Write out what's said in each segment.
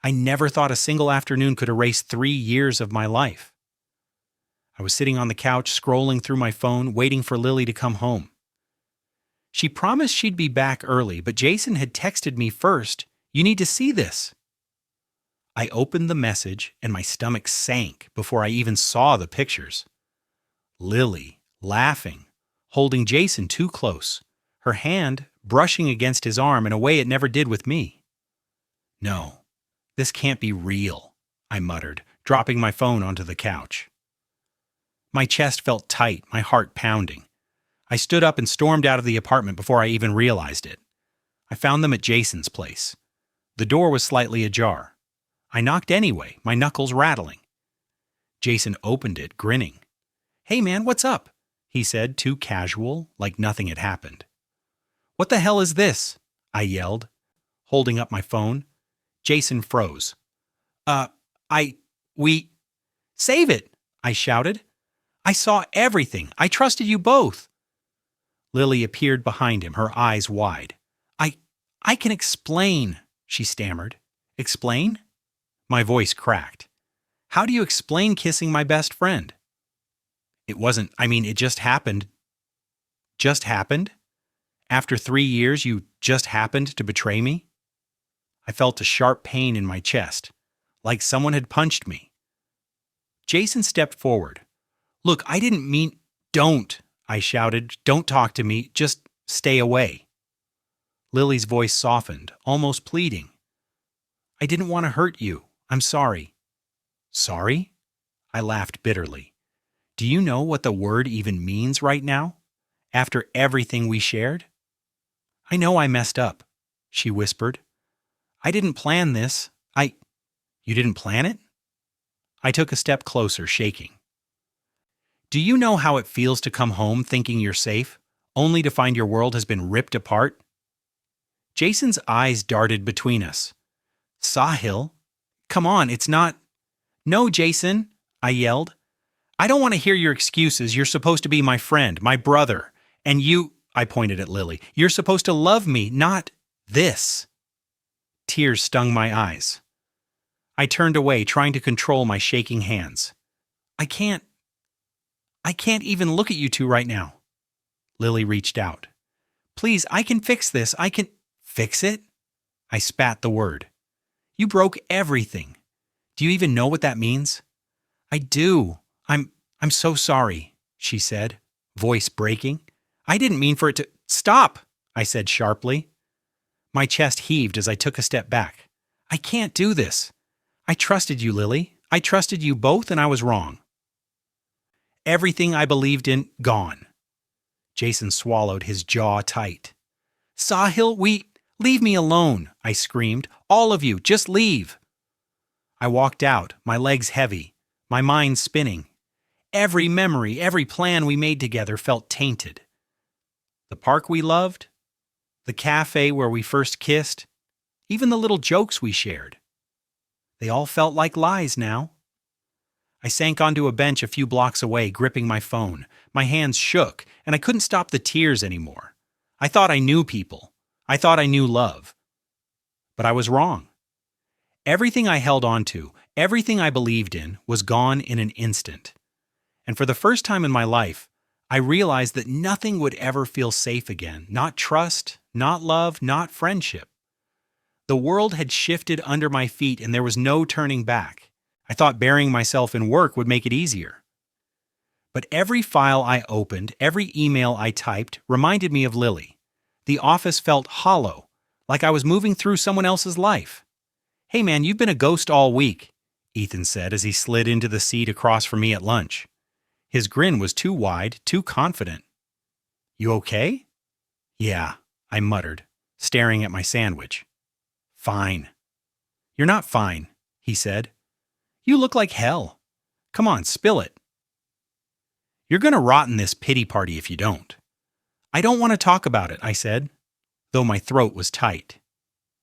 I never thought a single afternoon could erase 3 years of my life. I was sitting on the couch, scrolling through my phone, waiting for Lily to come home. She promised she'd be back early, but Jason had texted me first, "You need to see this." I opened the message and my stomach sank before I even saw the pictures. Lily, laughing, holding Jason too close, her hand brushing against his arm in a way it never did with me. "No, this can't be real," I muttered, dropping my phone onto the couch. My chest felt tight, my heart pounding. I stood up and stormed out of the apartment before I even realized it. I found them at Jason's place. The door was slightly ajar. I knocked anyway, my knuckles rattling. Jason opened it, grinning. "Hey man, what's up?" he said, too casual, like nothing had happened. "What the hell is this?" I yelled, holding up my phone. Jason froze. We... Save it!" I shouted. "I saw everything. I trusted you both." Lily appeared behind him, her eyes wide. I can explain," she stammered. "Explain?" My voice cracked. "How do you explain kissing my best friend?" It just happened. Just happened? After 3 years, you just happened to betray me? I felt a sharp pain in my chest, like someone had punched me. Jason stepped forward. "Look, I didn't mean—" "Don't!" I shouted. "Don't talk to me. Just stay away." Lily's voice softened, almost pleading. "I didn't want to hurt you. I'm sorry." "Sorry?" I laughed bitterly. "Do you know what the word even means right now? After everything we shared?" "I know I messed up," she whispered. "I didn't plan this. You didn't plan it?" I took a step closer, shaking. "Do you know how it feels to come home thinking you're safe, only to find your world has been ripped apart?" Jason's eyes darted between us. "Sahil, come on, it's not—" "No, Jason," I yelled. "I don't want to hear your excuses. You're supposed to be my friend, my brother. And you," I pointed at Lily, "you're supposed to love me, not this." Tears stung my eyes. I turned away, trying to control my shaking hands. I can't even look at you two right now." Lily reached out. "Please, I can fix this. I can—" "Fix it?" I spat the word. "You broke everything. Do you even know what that means?" "I do. I'm so sorry," she said, voice breaking. "I didn't mean for it to—" "Stop!" I said sharply. My chest heaved as I took a step back. "I can't do this. I trusted you, Lily. I trusted you both, and I was wrong. Everything I believed in, gone." Jason swallowed, his jaw tight. "Sahil, leave me alone," I screamed. "All of you, just leave." I walked out, my legs heavy, my mind spinning. Every memory, every plan we made together felt tainted. The park we loved, the cafe where we first kissed, even the little jokes we shared. They all felt like lies now. I sank onto a bench a few blocks away, gripping my phone. My hands shook, and I couldn't stop the tears anymore. I thought I knew people. I thought I knew love. But I was wrong. Everything I held on to, everything I believed in, was gone in an instant. And for the first time in my life, I realized that nothing would ever feel safe again. Not trust, not love, not friendship. The world had shifted under my feet, and there was no turning back. I thought burying myself in work would make it easier. But every file I opened, every email I typed, reminded me of Lily. The office felt hollow, like I was moving through someone else's life. "Hey man, you've been a ghost all week," Ethan said as he slid into the seat across from me at lunch. His grin was too wide, too confident. "You okay?" "Yeah," I muttered, staring at my sandwich. "Fine." "You're not fine," he said. "You look like hell. Come on, spill it." "You're gonna rot in this pity party if you don't." "I don't want to talk about it," I said, though my throat was tight.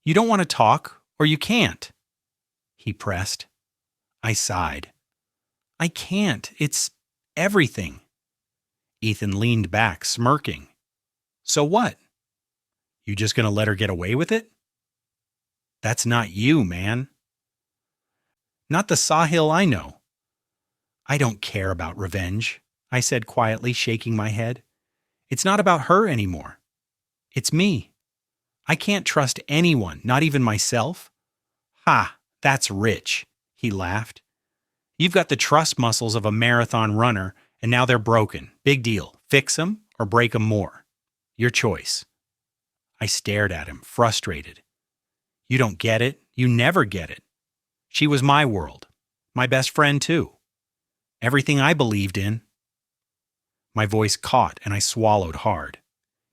"You don't want to talk, or you can't," he pressed. I sighed. "I can't. It's everything." Ethan leaned back, smirking. "So what? You just gonna let her get away with it?" "That's not you, man." Not the Sahil I know. I don't care about revenge, I said quietly, shaking my head. It's not about her anymore. It's me. I can't trust anyone, not even myself. Ha, that's rich, he laughed. You've got the trust muscles of a marathon runner, and now they're broken. Big deal. Fix them or break them more. Your choice. I stared at him, frustrated. You don't get it. You never get it. She was my world. My best friend, too. Everything I believed in. My voice caught and I swallowed hard.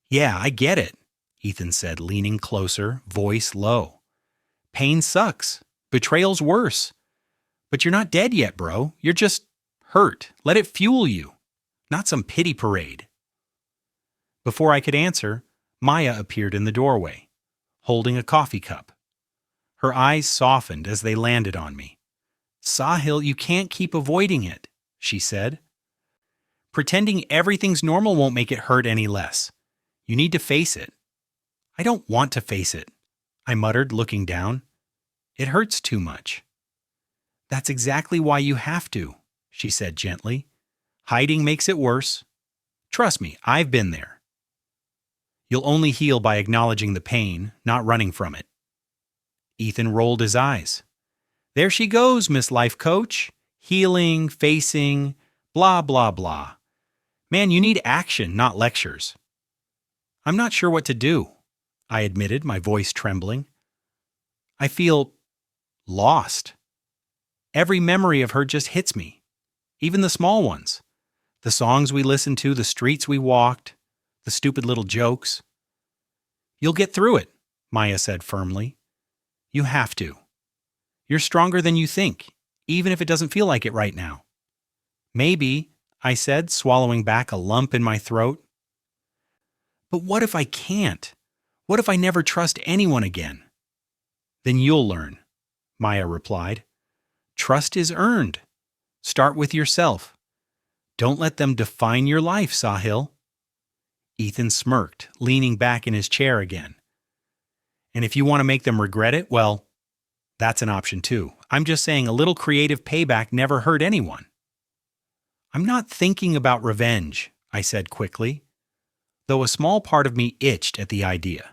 Yeah, I get it, Ethan said, leaning closer, voice low. Pain sucks. Betrayal's worse. But you're not dead yet, bro. You're just hurt. Let it fuel you. Not some pity parade. Before I could answer, Maya appeared in the doorway, holding a coffee cup. Her eyes softened as they landed on me. Sahil, you can't keep avoiding it, she said. Pretending everything's normal won't make it hurt any less. You need to face it. I don't want to face it, I muttered, looking down. It hurts too much. That's exactly why you have to, she said gently. Hiding makes it worse. Trust me, I've been there. You'll only heal by acknowledging the pain, not running from it. Ethan rolled his eyes. There she goes, Miss Life Coach. Healing, facing, blah, blah, blah. Man, you need action, not lectures. I'm not sure what to do, I admitted, my voice trembling. I feel lost. Every memory of her just hits me, even the small ones. The songs we listened to, the streets we walked, the stupid little jokes. You'll get through it, Maya said firmly. You have to. You're stronger than you think, even if it doesn't feel like it right now. Maybe, I said, swallowing back a lump in my throat. But what if I can't? What if I never trust anyone again? Then you'll learn, Maya replied. Trust is earned. Start with yourself. Don't let them define your life, Sahil. Ethan smirked, leaning back in his chair again. And if you want to make them regret it, well, that's an option too. I'm just saying a little creative payback never hurt anyone. I'm not thinking about revenge, I said quickly, though a small part of me itched at the idea.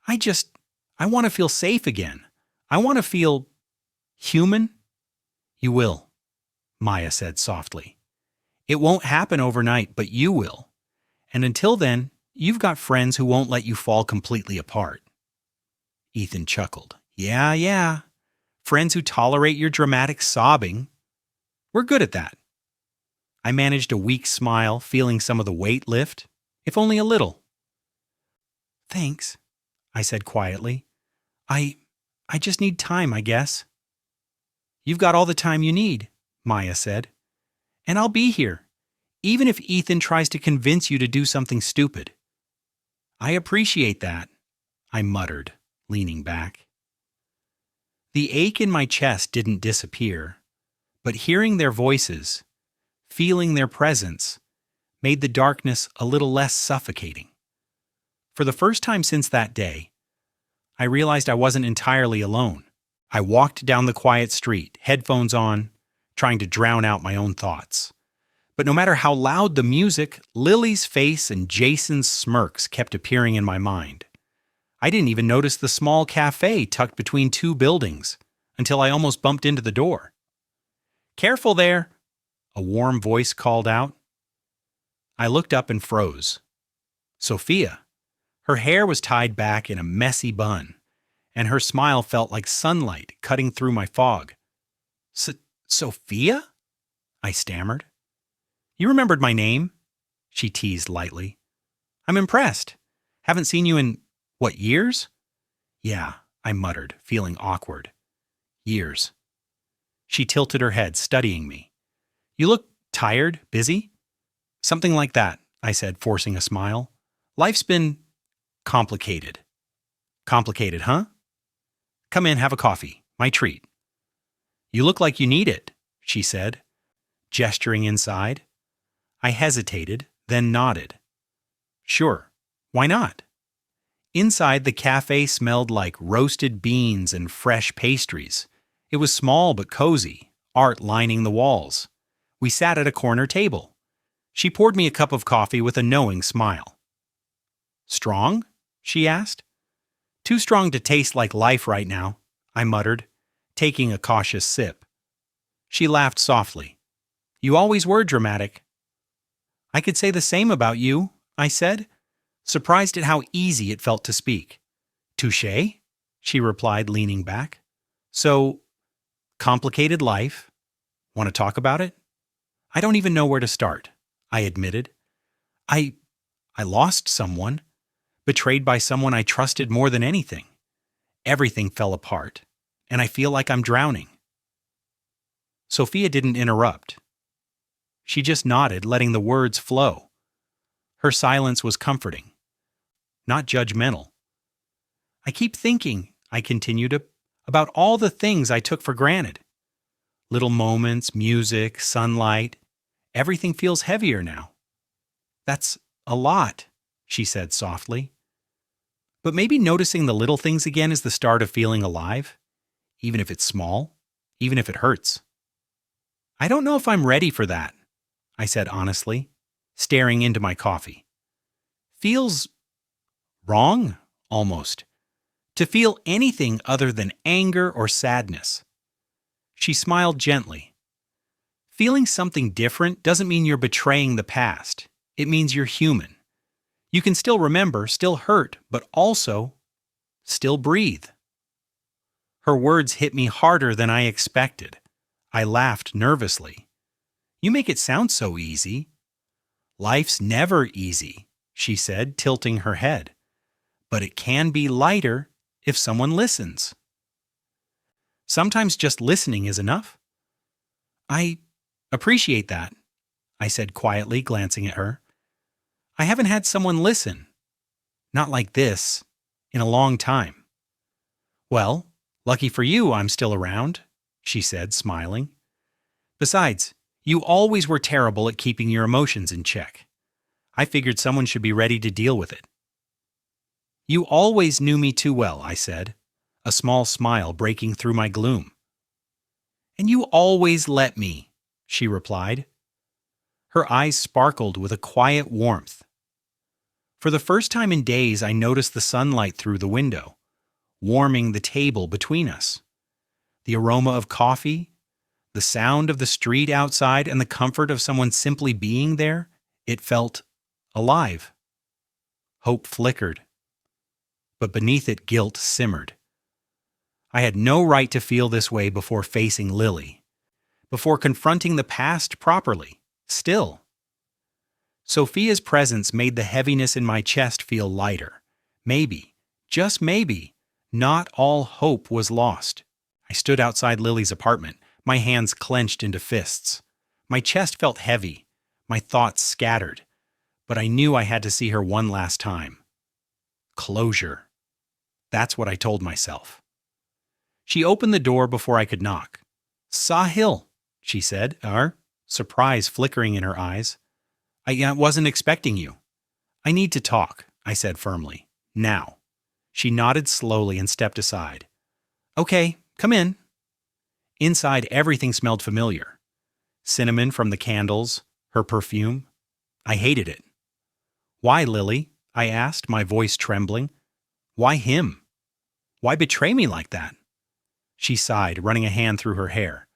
I want to feel safe again. I want to feel human. You will, Maya said softly. It won't happen overnight, but you will. And until then, you've got friends who won't let you fall completely apart. Ethan chuckled. Yeah. Friends who tolerate your dramatic sobbing. We're good at that. I managed a weak smile, feeling some of the weight lift, if only a little. Thanks, I said quietly. I just need time, I guess. You've got all the time you need, Maya said. And I'll be here, even if Ethan tries to convince you to do something stupid. I appreciate that, I muttered, leaning back. The ache in my chest didn't disappear, but hearing their voices, feeling their presence, made the darkness a little less suffocating. For the first time since that day, I realized I wasn't entirely alone. I walked down the quiet street, headphones on, trying to drown out my own thoughts. But no matter how loud the music, Lily's face and Jason's smirks kept appearing in my mind. I didn't even notice the small cafe tucked between two buildings until I almost bumped into the door. Careful there, a warm voice called out. I looked up and froze. Sophia. Her hair was tied back in a messy bun, and her smile felt like sunlight cutting through my fog. Sophia? I stammered. You remembered my name? She teased lightly. I'm impressed. Haven't seen you in, what, years? Yeah, I muttered, feeling awkward. Years. She tilted her head, studying me. You look tired, busy? Something like that, I said, forcing a smile. Life's been complicated. Complicated, huh? Come in, have a coffee. My treat. You look like you need it, she said, gesturing inside. I hesitated, then nodded. Sure, why not? Inside, the cafe smelled like roasted beans and fresh pastries, It was small but cozy, art lining the walls. We sat at a corner table. She poured me a cup of coffee with a knowing smile. Strong? She asked. Too strong to taste like life right now, I muttered, taking a cautious sip. She laughed softly. You always were dramatic. I could say the same about you, I said, surprised at how easy it felt to speak. Touché, she replied, leaning back. So, complicated life. Want to talk about it? I don't even know where to start, I admitted. I lost someone, betrayed by someone I trusted more than anything. Everything fell apart, and I feel like I'm drowning. Sophia didn't interrupt. She just nodded, letting the words flow. Her silence was comforting, not judgmental. I keep thinking, I continued, about all the things I took for granted. Little moments, music, sunlight. Everything feels heavier now. That's a lot, she said softly. But maybe noticing the little things again is the start of feeling alive, even if it's small, even if it hurts. I don't know if I'm ready for that, I said honestly, staring into my coffee. Feels wrong, almost, to feel anything other than anger or sadness. She smiled gently. Feeling something different doesn't mean you're betraying the past. It means you're human. You can still remember, still hurt, but also still breathe. Her words hit me harder than I expected. I laughed nervously. You make it sound so easy. Life's never easy, she said, tilting her head. But it can be lighter if someone listens. Sometimes just listening is enough. I appreciate that, I said quietly, glancing at her. I haven't had someone listen. Not like this, in a long time. Well, lucky for you I'm still around, she said, smiling. Besides, you always were terrible at keeping your emotions in check. I figured someone should be ready to deal with it. You always knew me too well, I said, a small smile breaking through my gloom. And you always let me, she replied. Her eyes sparkled with a quiet warmth. For the first time in days, I noticed the sunlight through the window, warming the table between us. The aroma of coffee, the sound of the street outside, and the comfort of someone simply being there, it felt alive. Hope flickered, but beneath it guilt simmered. I had no right to feel this way before facing Lily, before confronting the past properly, still. Sophia's presence made the heaviness in my chest feel lighter. Maybe, just maybe, not all hope was lost. I stood outside Lily's apartment, my hands clenched into fists. My chest felt heavy, my thoughts scattered, but I knew I had to see her one last time. Closure. That's what I told myself. She opened the door before I could knock. Sahil, she said, surprise flickering in her eyes. I wasn't expecting you. I need to talk, I said firmly. Now. She nodded slowly and stepped aside. Okay, come in. Inside, everything smelled familiar. Cinnamon from the candles, her perfume. I hated it. Why, Lily? I asked, my voice trembling. Why him? Why betray me like that? She sighed, running a hand through her hair.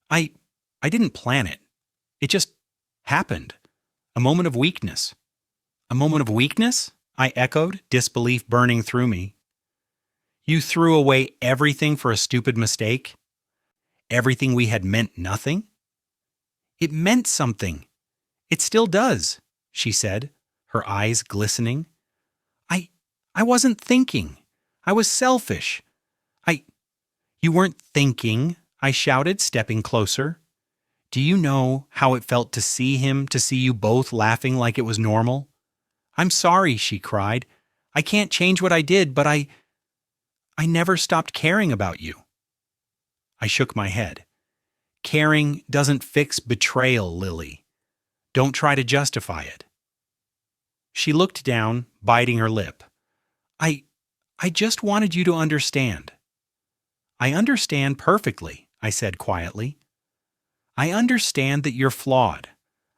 I didn't plan it. It just happened. A moment of weakness. A moment of weakness? I echoed, disbelief burning through me. You threw away everything for a stupid mistake? Everything we had meant nothing? It meant something. It still does, she said, her eyes glistening. I wasn't thinking. I was selfish. You weren't thinking, I shouted, stepping closer. Do you know how it felt to see him, to see you both laughing like it was normal? I'm sorry, she cried. I can't change what I did, but I never stopped caring about you. I shook my head. Caring doesn't fix betrayal, Lily. Don't try to justify it. She looked down, biting her lip. I just wanted you to understand. I understand perfectly, I said quietly. I understand that you're flawed.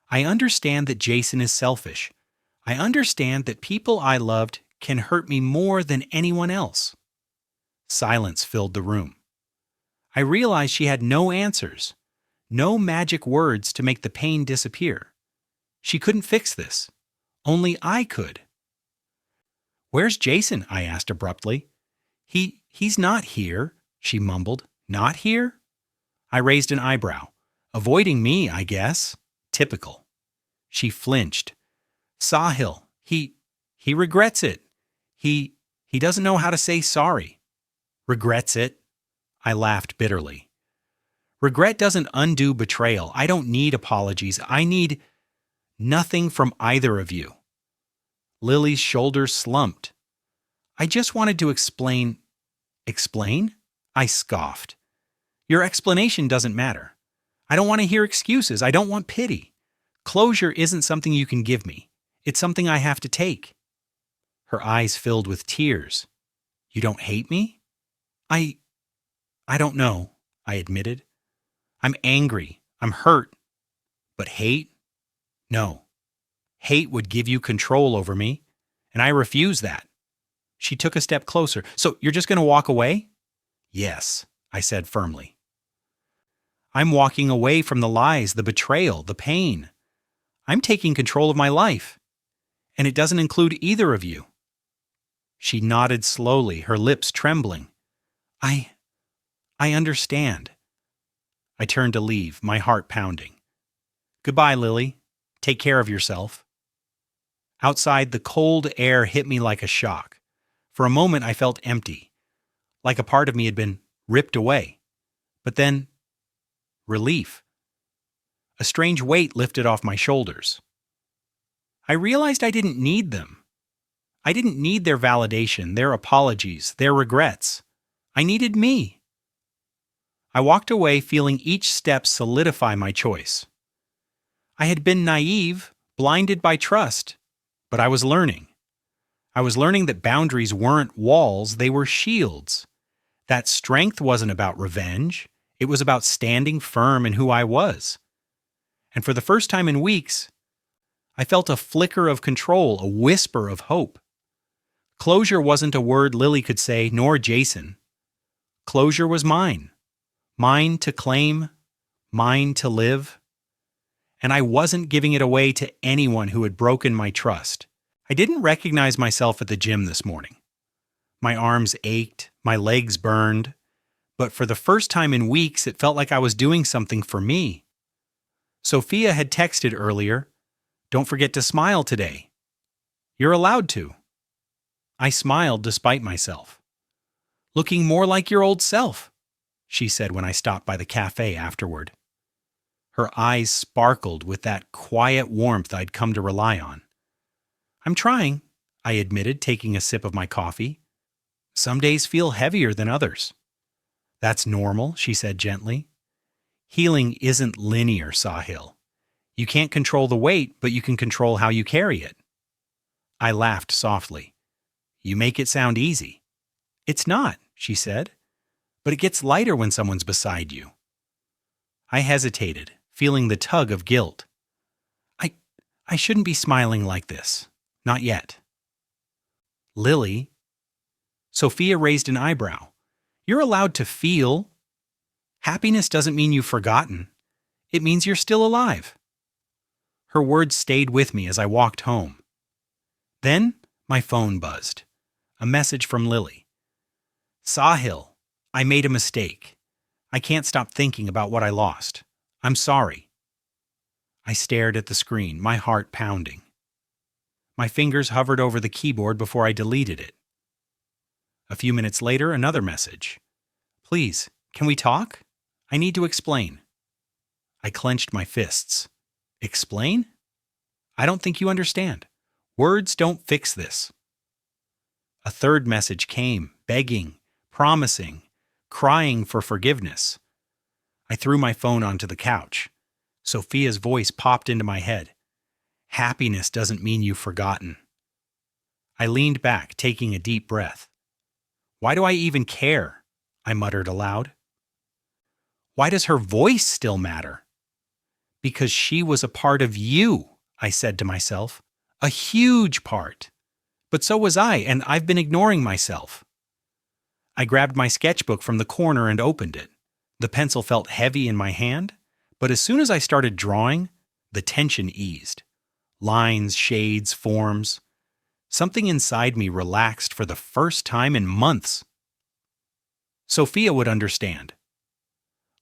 I understand that Jason is selfish. I understand that people I loved can hurt me more than anyone else. Silence filled the room. I realized she had no answers, no magic words to make the pain disappear. She couldn't fix this. Only I could. Where's Jason? I asked abruptly. He's not here, she mumbled. Not here? I raised an eyebrow. Avoiding me, I guess. Typical. She flinched. Sahil, he regrets it. He doesn't know how to say sorry. Regrets it? I laughed bitterly. Regret doesn't undo betrayal. I don't need apologies. I need nothing from either of you. Lily's shoulders slumped. I just wanted to explain. Explain? I scoffed. Your explanation doesn't matter. I don't want to hear excuses. I don't want pity. Closure isn't something you can give me. It's something I have to take. Her eyes filled with tears. You don't hate me? I don't know, I admitted. I'm angry. I'm hurt. But hate? No. Hate would give you control over me, and I refuse that. She took a step closer. So you're just going to walk away? Yes, I said firmly. I'm walking away from the lies, the betrayal, the pain. I'm taking control of my life, and it doesn't include either of you. She nodded slowly, her lips trembling. I understand. I turned to leave, my heart pounding. Goodbye, Lily. Take care of yourself. Outside, the cold air hit me like a shock. For a moment, I felt empty, like a part of me had been ripped away. But then, relief. A strange weight lifted off my shoulders. I realized I didn't need them. I didn't need their validation, their apologies, their regrets. I needed me. I walked away feeling each step solidify my choice. I had been naive, blinded by trust, but I was learning. I was learning that boundaries weren't walls, they were shields. That strength wasn't about revenge, it was about standing firm in who I was. And for the first time in weeks, I felt a flicker of control, a whisper of hope. Closure wasn't a word Lily could say, nor Jason. Closure was mine. Mine to claim, mine to live. And I wasn't giving it away to anyone who had broken my trust. I didn't recognize myself at the gym this morning. My arms ached, my legs burned, but for the first time in weeks, it felt like I was doing something for me. Sophia had texted earlier, "Don't forget to smile today." You're allowed to. I smiled despite myself. Looking more like your old self, she said when I stopped by the cafe afterward. Her eyes sparkled with that quiet warmth I'd come to rely on. I'm trying, I admitted, taking a sip of my coffee. Some days feel heavier than others. That's normal, she said gently. Healing isn't linear, Sahil. You can't control the weight, but you can control how you carry it. I laughed softly. You make it sound easy. It's not, she said, but it gets lighter when someone's beside you. I hesitated, feeling the tug of guilt. I shouldn't be smiling like this. Not yet. Lily? Sophia raised an eyebrow. You're allowed to feel. Happiness doesn't mean you've forgotten. It means you're still alive. Her words stayed with me as I walked home. Then my phone buzzed. A message from Lily. Sahil, I made a mistake. I can't stop thinking about what I lost. I'm sorry. I stared at the screen, my heart pounding. My fingers hovered over the keyboard before I deleted it. A few minutes later, another message. Please, can we talk? I need to explain. I clenched my fists. Explain? I don't think you understand. Words don't fix this. A third message came, begging, promising, crying for forgiveness. I threw my phone onto the couch. Sophia's voice popped into my head. Happiness doesn't mean you've forgotten. I leaned back, taking a deep breath. Why do I even care? I muttered aloud. Why does her voice still matter? Because she was a part of you, I said to myself. A huge part. But so was I, and I've been ignoring myself. I grabbed my sketchbook from the corner and opened it. The pencil felt heavy in my hand, but as soon as I started drawing, the tension eased. Lines, shades, forms. Something inside me relaxed for the first time in months. Sophia would understand.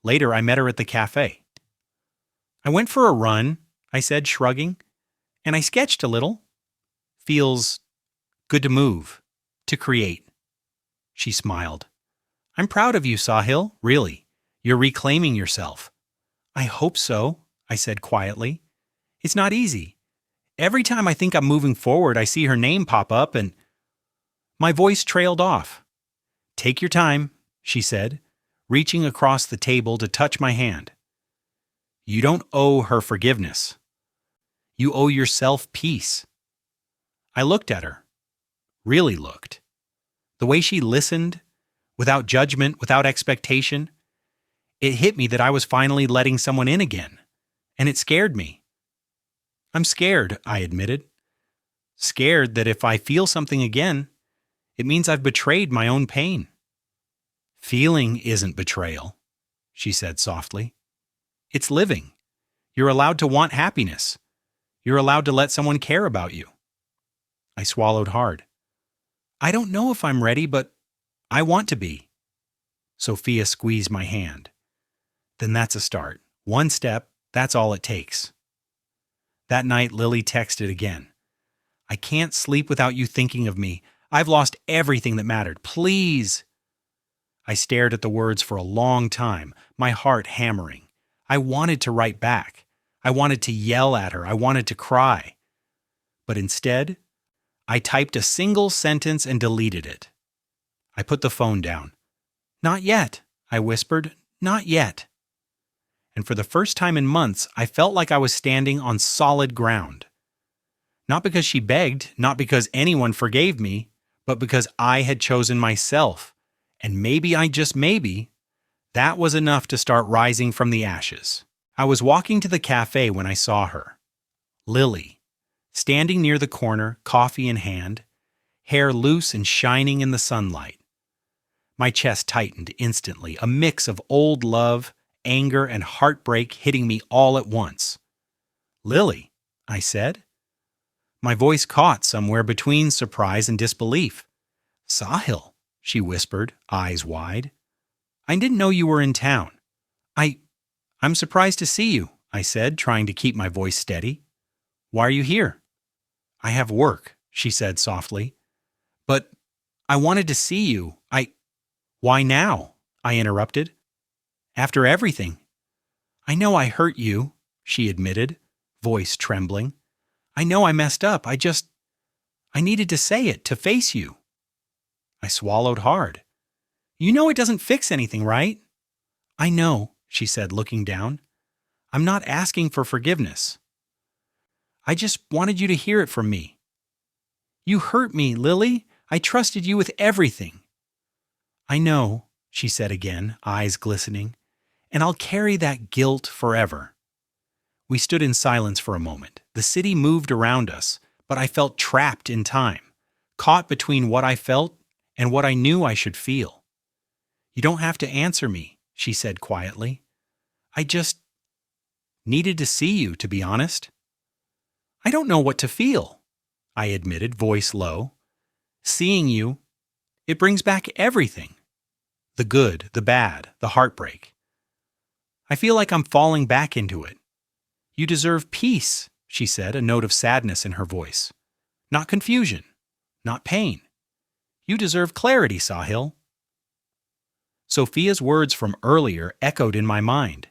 Later, I met her at the cafe. I went for a run, I said, shrugging, and I sketched a little. Feels good to move, to create. She smiled. I'm proud of you, Sahil, really. You're reclaiming yourself. I hope so, I said quietly. It's not easy. Every time I think I'm moving forward, I see her name pop up and my voice trailed off. Take your time, she said, reaching across the table to touch my hand. You don't owe her forgiveness. You owe yourself peace. I looked at her. Really looked. The way she listened, without judgment, without expectation, it hit me that I was finally letting someone in again, and it scared me. I'm scared, I admitted. Scared that if I feel something again, it means I've betrayed my own pain. Feeling isn't betrayal, she said softly. It's living. You're allowed to want happiness. You're allowed to let someone care about you. I swallowed hard. I don't know if I'm ready, but I want to be. Sophia squeezed my hand. Then that's a start. One step, that's all it takes. That night, Lily texted again. I can't sleep without you thinking of me. I've lost everything that mattered. Please. I stared at the words for a long time, my heart hammering. I wanted to write back. I wanted to yell at her. I wanted to cry. But instead, I typed a single sentence and deleted it. I put the phone down. Not yet, I whispered. Not yet. And for the first time in months, I felt like I was standing on solid ground. Not because she begged, not because anyone forgave me, but because I had chosen myself. And maybe, just maybe, that was enough to start rising from the ashes. I was walking to the cafe when I saw her. Lily, standing near the corner, coffee in hand, hair loose and shining in the sunlight. My chest tightened instantly, a mix of old love, anger, and heartbreak hitting me all at once. Lily, I said. My voice caught somewhere between surprise and disbelief. Sahil, she whispered, eyes wide. I didn't know you were in town. I'm surprised to see you, I said, trying to keep my voice steady. Why are you here? I have work, she said softly. But I wanted to see you. Why now? I interrupted. After everything. I know I hurt you, she admitted, voice trembling. I know I messed up. I needed to say it, to face you. I swallowed hard. You know it doesn't fix anything, right? I know, she said, looking down. I'm not asking for forgiveness. I just wanted you to hear it from me. You hurt me, Lily. I trusted you with everything. I know, she said again, eyes glistening, and I'll carry that guilt forever. We stood in silence for a moment. The city moved around us, but I felt trapped in time, caught between what I felt and what I knew I should feel. You don't have to answer me, she said quietly. I just needed to see you, to be honest. I don't know what to feel, I admitted, voice low. Seeing you, it brings back everything. The good, the bad, the heartbreak. I feel like I'm falling back into it. You deserve peace, she said, a note of sadness in her voice. Not confusion, not pain. You deserve clarity, Sahil. Sophia's words from earlier echoed in my mind.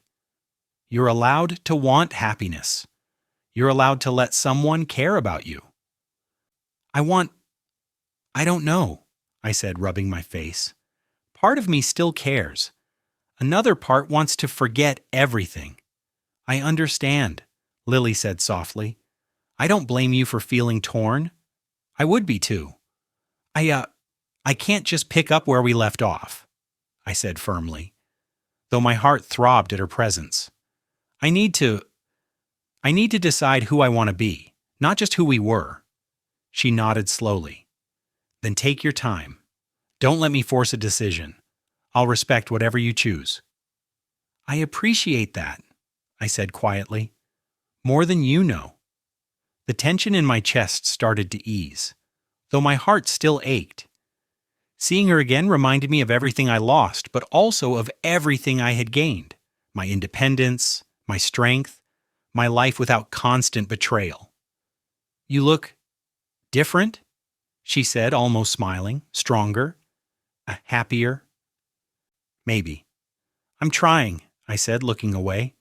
You're allowed to want happiness. You're allowed to let someone care about you. I don't know, I said, rubbing my face. Part of me still cares. Another part wants to forget everything. I understand, Lily said softly. I don't blame you for feeling torn. I would be too. I can't just pick up where we left off. I said firmly, though my heart throbbed at her presence. I need to decide who I want to be, not just who we were. She nodded slowly. Then take your time. Don't let me force a decision. I'll respect whatever you choose. I appreciate that, I said quietly. More than you know. The tension in my chest started to ease, though my heart still ached. Seeing her again reminded me of everything I lost, but also of everything I had gained. My independence, my strength, my life without constant betrayal. You look different, she said, almost smiling, stronger, happier. Maybe. I'm trying, I said, looking away.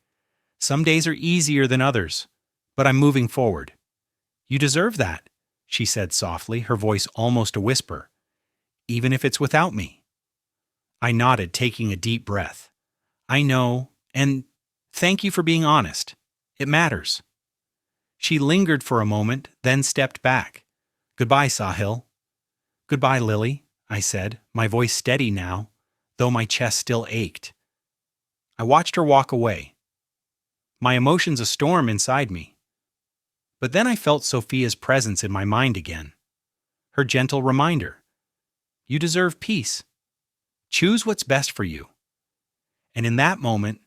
Some days are easier than others, but I'm moving forward. You deserve that, she said softly, her voice almost a whisper, even if it's without me. I nodded, taking a deep breath. I know, and thank you for being honest. It matters. She lingered for a moment, then stepped back. Goodbye, Sahil. Goodbye, Lily, I said, my voice steady now, though my chest still ached. I watched her walk away. My emotions a storm inside me. But then I felt Sophia's presence in my mind again. Her gentle reminder. You deserve peace. Choose what's best for you. And in that moment,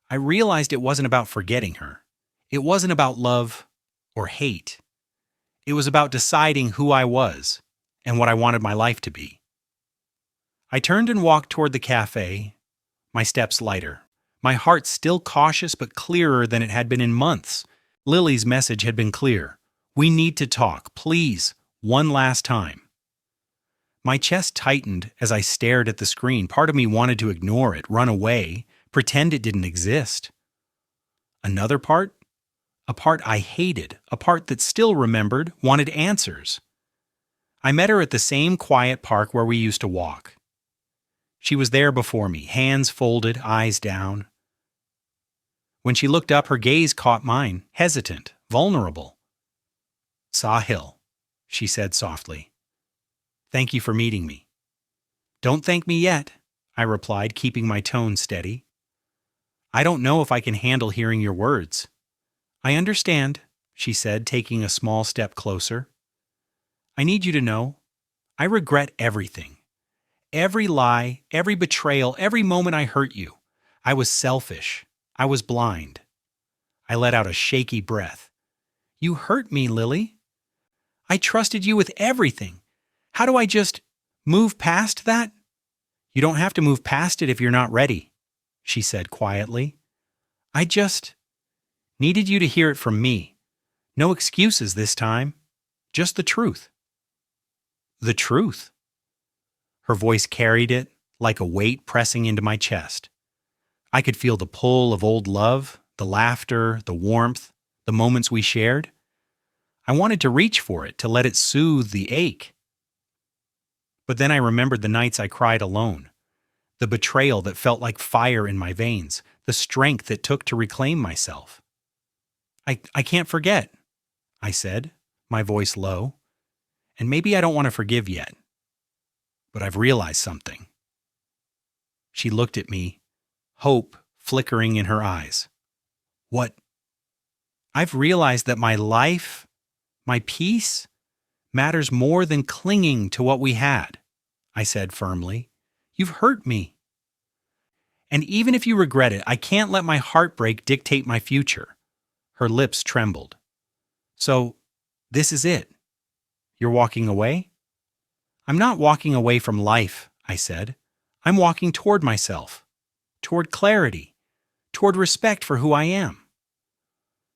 I realized it wasn't about forgetting her. It wasn't about love or hate. It was about deciding who I was and what I wanted my life to be. I turned and walked toward the cafe, my steps lighter, my heart still cautious but clearer than it had been in months. Lily's message had been clear. We need to talk, please, one last time. My chest tightened as I stared at the screen. Part of me wanted to ignore it, run away, pretend it didn't exist. Another part? A part I hated, a part that still remembered, wanted answers. I met her at the same quiet park where we used to walk. She was there before me, hands folded, eyes down. When she looked up, her gaze caught mine, hesitant, vulnerable. Sahil, she said softly. Thank you for meeting me. Don't thank me yet, I replied, keeping my tone steady. I don't know if I can handle hearing your words. I understand, she said, taking a small step closer. I need you to know, I regret everything. Every lie, every betrayal, every moment I hurt you. I was selfish. I was blind. I let out a shaky breath. You hurt me, Lily. I trusted you with everything. How do I just move past that? You don't have to move past it if you're not ready, she said quietly. I just needed you to hear it from me. No excuses this time. Just the truth. The truth. Her voice carried it like a weight pressing into my chest. I could feel the pull of old love, the laughter, the warmth, the moments we shared. I wanted to reach for it, to let it soothe the ache. But then I remembered the nights I cried alone, the betrayal that felt like fire in my veins, the strength it took to reclaim myself. I can't forget, I said, my voice low. And maybe I don't want to forgive yet. But I've realized something. She looked at me, hope flickering in her eyes. What? I've realized that my life, my peace, matters more than clinging to what we had, I said firmly. You've hurt me. And even if you regret it, I can't let my heartbreak dictate my future. Her lips trembled. So, this is it. You're walking away? I'm not walking away from life, I said. I'm walking toward myself, toward clarity, toward respect for who I am.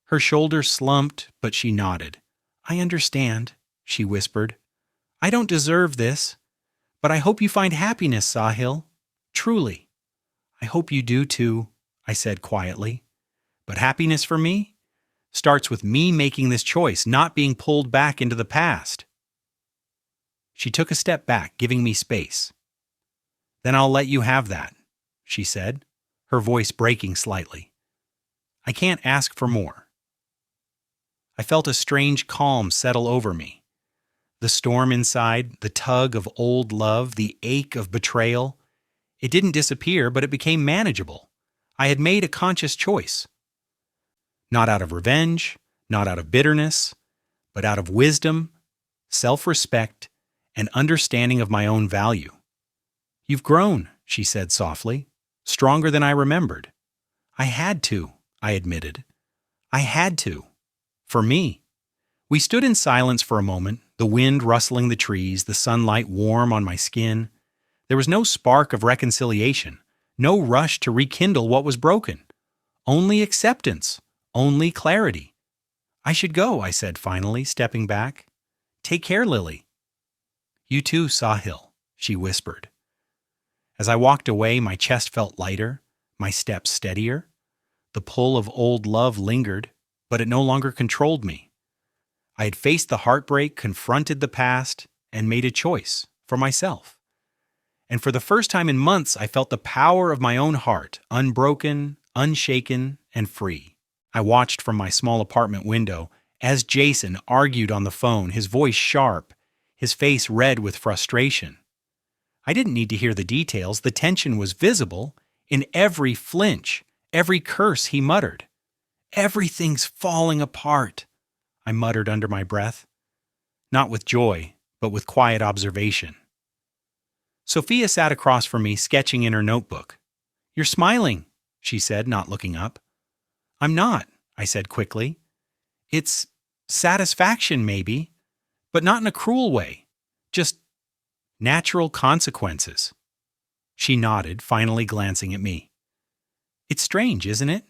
Her shoulders slumped, but she nodded. I understand, she whispered. I don't deserve this, but I hope you find happiness, Sahil. Truly. I hope you do too, I said quietly. But happiness for me starts with me making this choice, not being pulled back into the past. She took a step back, giving me space. Then I'll let you have that, she said, her voice breaking slightly. I can't ask for more. I felt a strange calm settle over me. The storm inside, the tug of old love, the ache of betrayal, It didn't disappear, but it became manageable. I had made a conscious choice. Not out of revenge, not out of bitterness, but out of wisdom, self-respect, and understanding of my own value. "You've grown," she said softly, "stronger than I remembered." "I had to," I admitted. "I had to. For me." We stood in silence for a moment, the wind rustling the trees, the sunlight warm on my skin. There was no spark of reconciliation, no rush to rekindle what was broken. Only acceptance, only clarity. "I should go," I said finally, stepping back. "Take care, Lily." "You too, Sahil," she whispered. As I walked away, my chest felt lighter, my steps steadier. The pull of old love lingered, but it no longer controlled me. I had faced the heartbreak, confronted the past, and made a choice for myself. And for the first time in months, I felt the power of my own heart, unbroken, unshaken, and free. I watched from my small apartment window as Jason argued on the phone, his voice sharp, his face red with frustration. I didn't need to hear the details. The tension was visible in every flinch, every curse he muttered. "Everything's falling apart," I muttered under my breath. Not with joy, but with quiet observation. Sophia sat across from me, sketching in her notebook. "You're smiling," she said, not looking up. "I'm not," I said quickly. "It's satisfaction, maybe, but not in a cruel way. Just natural consequences." She nodded, finally glancing at me. "It's strange, isn't it?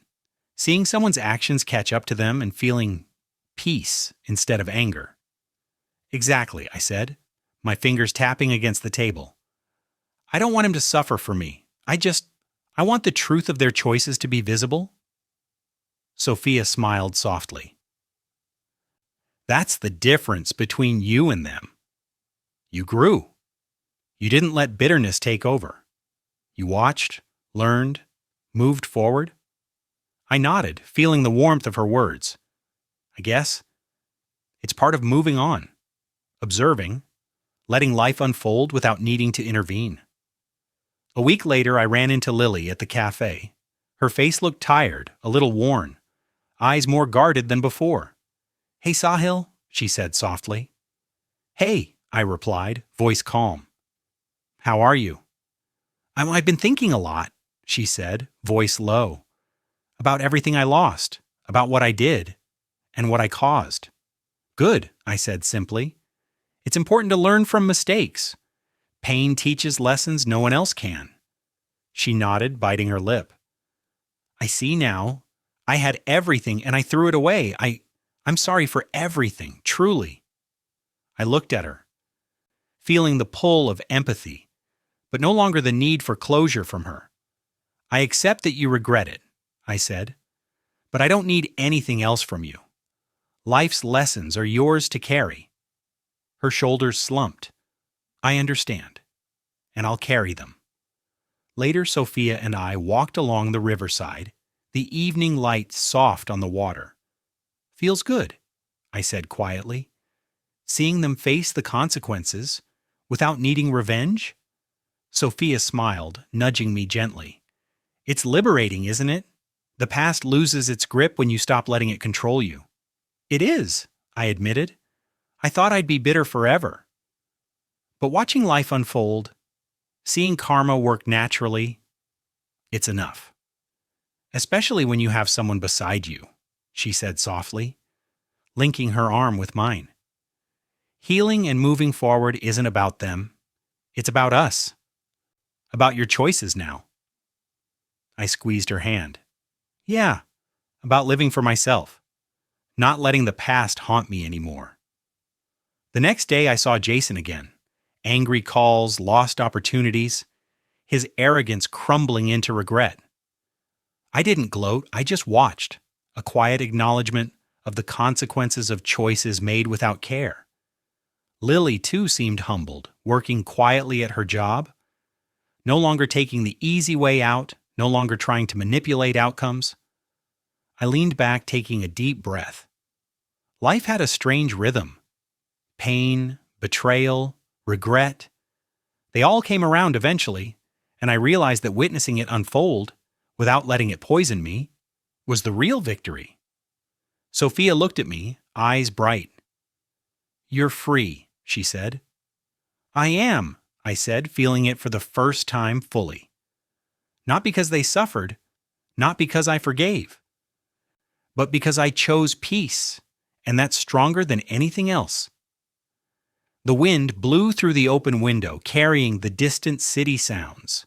Seeing someone's actions catch up to them and feeling peace instead of anger." "Exactly," I said, my fingers tapping against the table. "I don't want him to suffer for me. I want the truth of their choices to be visible." Sophia smiled softly. "That's the difference between you and them. You grew. You didn't let bitterness take over. You watched, learned, moved forward." I nodded, feeling the warmth of her words. I guess it's part of moving on, observing, letting life unfold without needing to intervene. A week later, I ran into Lily at the cafe. Her face looked tired, a little worn, eyes more guarded than before. "Hey, Sahil," she said softly. "Hey," I replied, voice calm. "How are you?" I've been thinking a lot," she said, voice low. "About everything I lost, about what I did, and what I caused." "Good," I said simply. "It's important to learn from mistakes. Pain teaches lessons no one else can." She nodded, biting her lip. "I see now. I had everything and I threw it away. I'm sorry for everything, truly." I looked at her, feeling the pull of empathy, but no longer the need for closure from her. "I accept that you regret it," I said, "but I don't need anything else from you. Life's lessons are yours to carry." Her shoulders slumped. "I understand, and I'll carry them." Later, Sophia and I walked along the riverside, the evening light soft on the water. "Feels good," I said quietly. "Seeing them face the consequences without needing revenge?" Sophia smiled, nudging me gently. "It's liberating, isn't it? The past loses its grip when you stop letting it control you." "It is," I admitted. "I thought I'd be bitter forever." But watching life unfold, seeing karma work naturally, it's enough. "Especially when you have someone beside you," she said softly, linking her arm with mine. "Healing and moving forward isn't about them. It's about us. About your choices now." I squeezed her hand. "Yeah, about living for myself. Not letting the past haunt me anymore." The next day I saw Jason again. Angry calls, lost opportunities, his arrogance crumbling into regret. I didn't gloat, I just watched, a quiet acknowledgement of the consequences of choices made without care. Lily, too, seemed humbled, working quietly at her job, no longer taking the easy way out, no longer trying to manipulate outcomes. I leaned back, taking a deep breath. Life had a strange rhythm. Pain, betrayal, regret. They all came around eventually, and I realized that witnessing it unfold, without letting it poison me, was the real victory. Sophia looked at me, eyes bright. "You're free," she said. "I am," I said, feeling it for the first time fully. Not because they suffered, not because I forgave, but because I chose peace, and that's stronger than anything else. The wind blew through the open window, carrying the distant city sounds.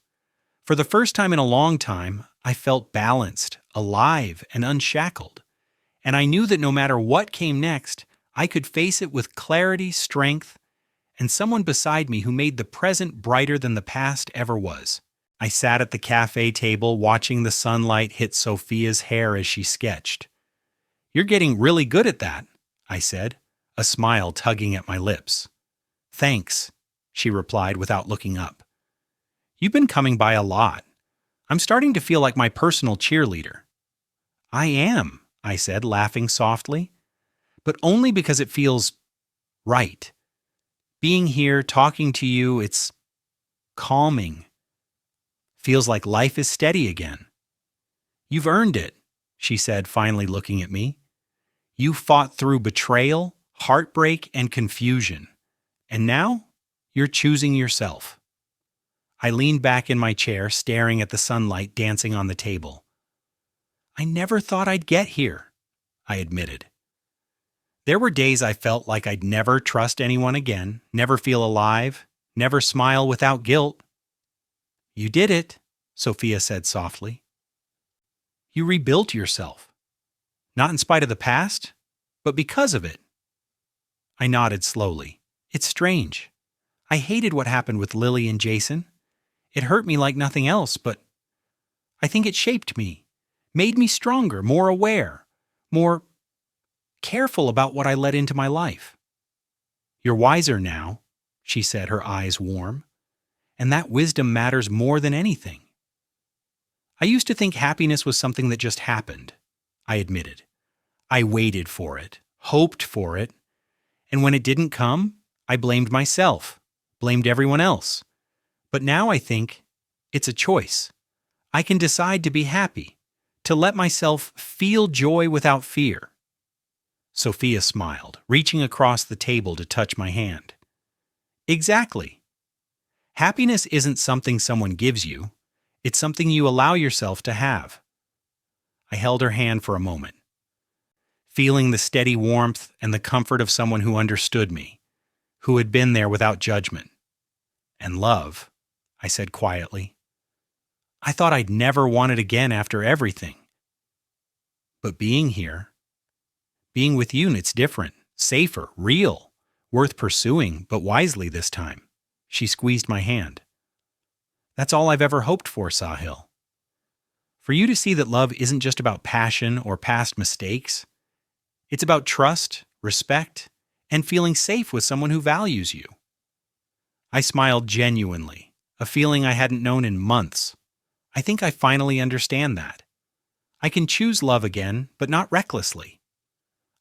For the first time in a long time, I felt balanced, alive, and unshackled. And I knew that no matter what came next, I could face it with clarity, strength, and someone beside me who made the present brighter than the past ever was. I sat at the cafe table watching the sunlight hit Sophia's hair as she sketched. "You're getting really good at that," I said, a smile tugging at my lips. "Thanks," she replied without looking up. "You've been coming by a lot. I'm starting to feel like my personal cheerleader." "I am," I said, laughing softly, "but only because it feels right. Being here, talking to you, it's calming. Feels like life is steady again." "You've earned it," she said, finally looking at me. "You fought through betrayal, heartbreak, and confusion. And now, you're choosing yourself." I leaned back in my chair, staring at the sunlight dancing on the table. "I never thought I'd get here," I admitted. There were days I felt like I'd never trust anyone again, never feel alive, never smile without guilt. "You did it," Sophia said softly. "You rebuilt yourself. Not in spite of the past, but because of it." I nodded slowly. "It's strange. I hated what happened with Lily and Jason. It hurt me like nothing else, but I think it shaped me, made me stronger, more aware, more careful about what I let into my life." "You're wiser now," she said, her eyes warm. "And that wisdom matters more than anything." "I used to think happiness was something that just happened," I admitted. "I waited for it, hoped for it, and when it didn't come, I blamed myself, blamed everyone else. But now I think it's a choice. I can decide to be happy, to let myself feel joy without fear." Sophia smiled, reaching across the table to touch my hand. "Exactly. Happiness isn't something someone gives you. It's something you allow yourself to have." I held her hand for a moment, feeling the steady warmth and the comfort of someone who understood me, who had been there without judgment. "And love," I said quietly. "I thought I'd never want it again after everything. But being here, being with you, it's different, safer, real, worth pursuing, but wisely this time." She squeezed my hand. "That's all I've ever hoped for, Sahil. For you to see that love isn't just about passion or past mistakes. It's about trust, respect, and feeling safe with someone who values you." I smiled genuinely, a feeling I hadn't known in months. I think I finally understand that. I can choose love again, but not recklessly.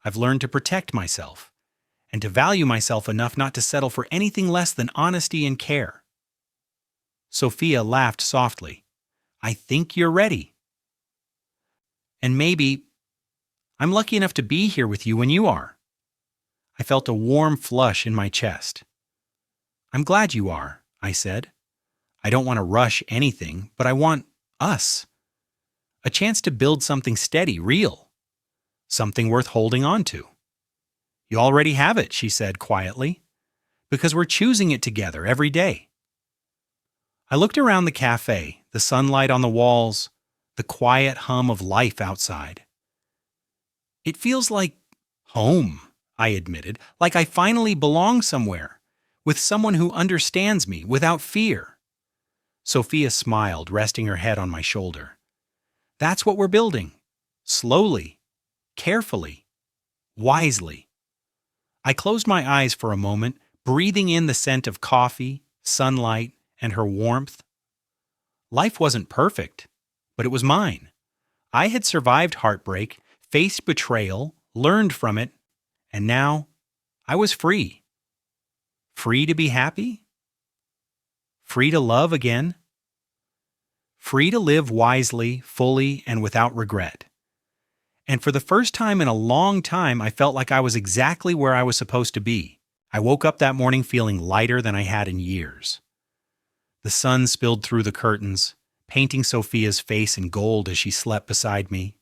I've learned to protect myself, and to value myself enough not to settle for anything less than honesty and care. Sophia laughed softly. "I think you're ready. And maybe I'm lucky enough to be here with you when you are." I felt a warm flush in my chest. "I'm glad you are," I said. "I don't want to rush anything, but I want us. A chance to build something steady, real. Something worth holding on to." "You already have it," she said quietly, "because we're choosing it together every day." I looked around the cafe, the sunlight on the walls, the quiet hum of life outside. "It feels like home," I admitted, "like I finally belong somewhere, with someone who understands me without fear." Sophia smiled, resting her head on my shoulder. "That's what we're building. Slowly, carefully, wisely." I closed my eyes for a moment, breathing in the scent of coffee, sunlight, and her warmth. Life wasn't perfect, but it was mine. I had survived heartbreak, faced betrayal, learned from it, and now I was free. Free to be happy? Free to love again? free to live wisely, fully, and without regret. And for the first time in a long time, I felt like I was exactly where I was supposed to be. I woke up that morning feeling lighter than I had in years. The sun spilled through the curtains, painting Sophia's face in gold as she slept beside me.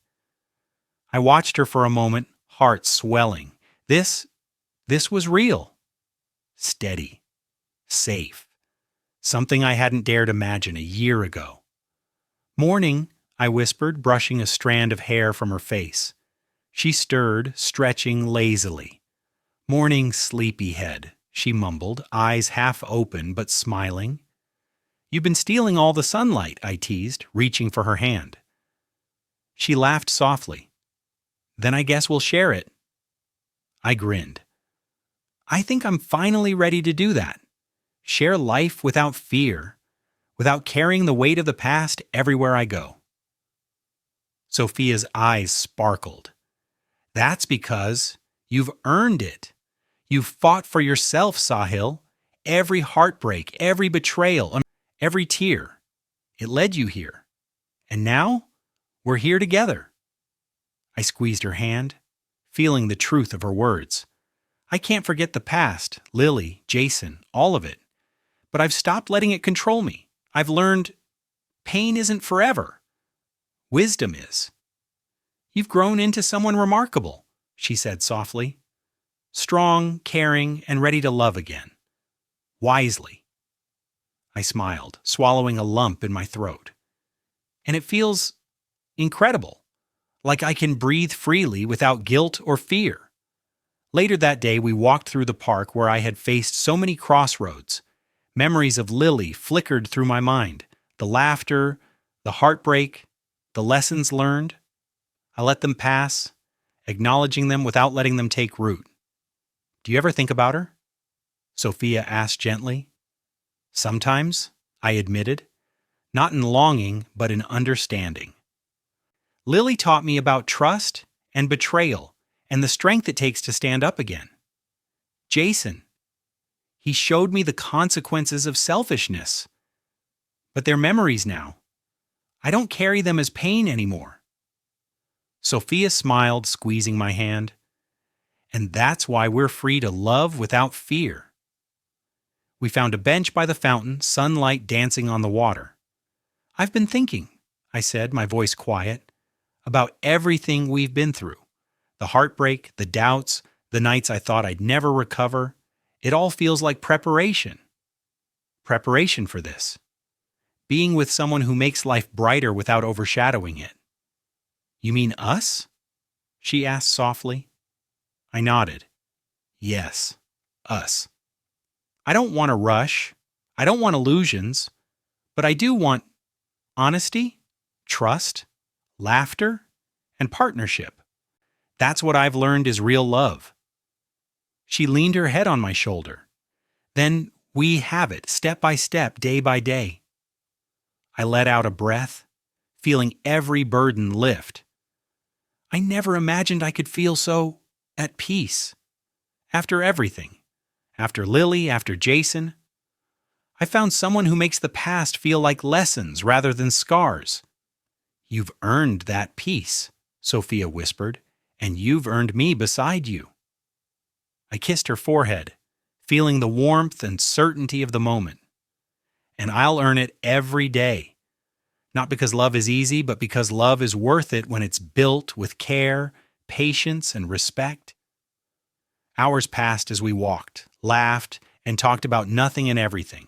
I watched her for a moment, heart swelling. This was real. Steady. Safe. Something I hadn't dared imagine a year ago. "Morning," I whispered, brushing a strand of hair from her face. She stirred, stretching lazily. "Morning, sleepyhead," she mumbled, eyes half open but smiling. "You've been stealing all the sunlight," I teased, reaching for her hand. She laughed softly. "Then I guess we'll share it." I grinned. I think I'm finally ready to do that. Share life without fear, without carrying the weight of the past everywhere I go. Sophia's eyes sparkled. "That's because you've earned it. You've fought for yourself, Sahil. Every heartbreak, every betrayal, every tear. It led you here. And now, we're here together." I squeezed her hand, feeling the truth of her words. I can't forget the past, Lily, Jason, all of it. But I've stopped letting it control me. I've learned pain isn't forever. Wisdom is. "You've grown into someone remarkable," she said softly. "Strong, caring, and ready to love again. Wisely." I smiled, swallowing a lump in my throat. "And it feels incredible, like I can breathe freely without guilt or fear." Later that day, we walked through the park where I had faced so many crossroads. Memories of Lily flickered through my mind, the laughter, the heartbreak, the lessons learned. I let them pass, acknowledging them without letting them take root. "Do you ever think about her?" Sophia asked gently. "Sometimes," I admitted, not in longing, but in understanding. Lily taught me about trust and betrayal and the strength it takes to stand up again. Jason, he showed me the consequences of selfishness. But they're memories now. I don't carry them as pain anymore. Sophia smiled, squeezing my hand. "And that's why we're free to love without fear." We found a bench by the fountain, sunlight dancing on the water. "I've been thinking," I said, my voice quiet, "about everything we've been through. The heartbreak, the doubts, the nights I thought I'd never recover. It all feels like preparation. Preparation for this. Being with someone who makes life brighter without overshadowing it." "You mean us?" she asked softly. I nodded. "Yes, us. I don't want to rush. I don't want illusions. But I do want honesty, trust, laughter, and partnership. That's what I've learned is real love." She leaned her head on my shoulder. "Then we have it, step by step, day by day." I let out a breath, feeling every burden lift. I never imagined I could feel so at peace. After everything, after Lily, after Jason, I found someone who makes the past feel like lessons rather than scars. "You've earned that peace," Sophia whispered, "and you've earned me beside you." I kissed her forehead, feeling the warmth and certainty of the moment. And I'll earn it every day. Not because love is easy, but because love is worth it when it's built with care, patience, and respect. Hours passed as we walked, laughed, and talked about nothing and everything.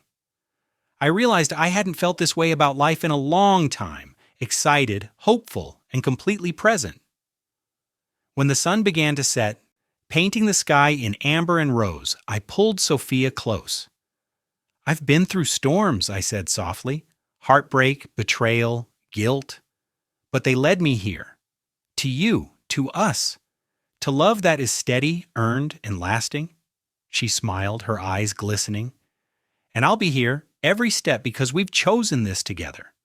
I realized I hadn't felt this way about life in a long time, excited, hopeful, and completely present. When the sun began to set, painting the sky in amber and rose, I pulled Sophia close. "I've been through storms," I said softly, "heartbreak, betrayal, guilt. But they led me here. To you, to us. To love that is steady, earned, and lasting." She smiled, her eyes glistening. "And I'll be here every step because we've chosen this together."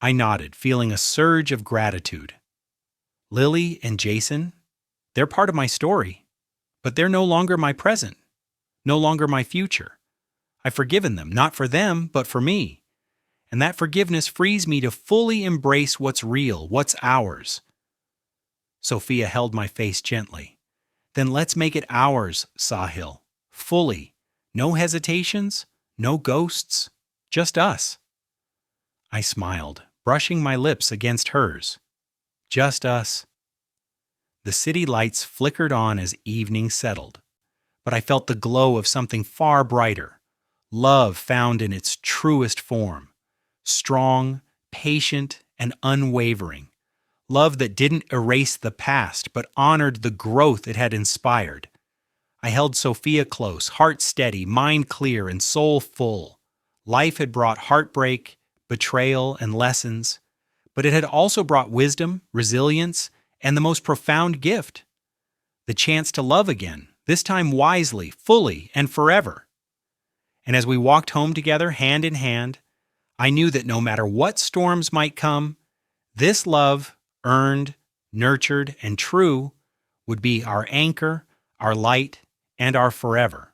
I nodded, feeling a surge of gratitude. Lily and Jason, they're part of my story, but they're no longer my present, no longer my future. I've forgiven them, not for them, but for me. and that forgiveness frees me to fully embrace what's real, what's ours. Sophia held my face gently. Then let's make it ours, Sahil. Fully. No hesitations, no ghosts, just us. I smiled, brushing my lips against hers. Just us. The city lights flickered on as evening settled, but I felt the glow of something far brighter. Love found in its truest form. Strong, patient, and unwavering. Love that didn't erase the past, but honored the growth it had inspired. I held Sophia close, heart steady, mind clear, and soul full. Life had brought heartbreak, betrayal, and lessons, but it had also brought wisdom, resilience, and the most profound gift, the chance to love again, this time wisely, fully, and forever. And as we walked home together, hand in hand, I knew that no matter what storms might come, this love, earned, nurtured, and true, would be our anchor, our light, and our forever.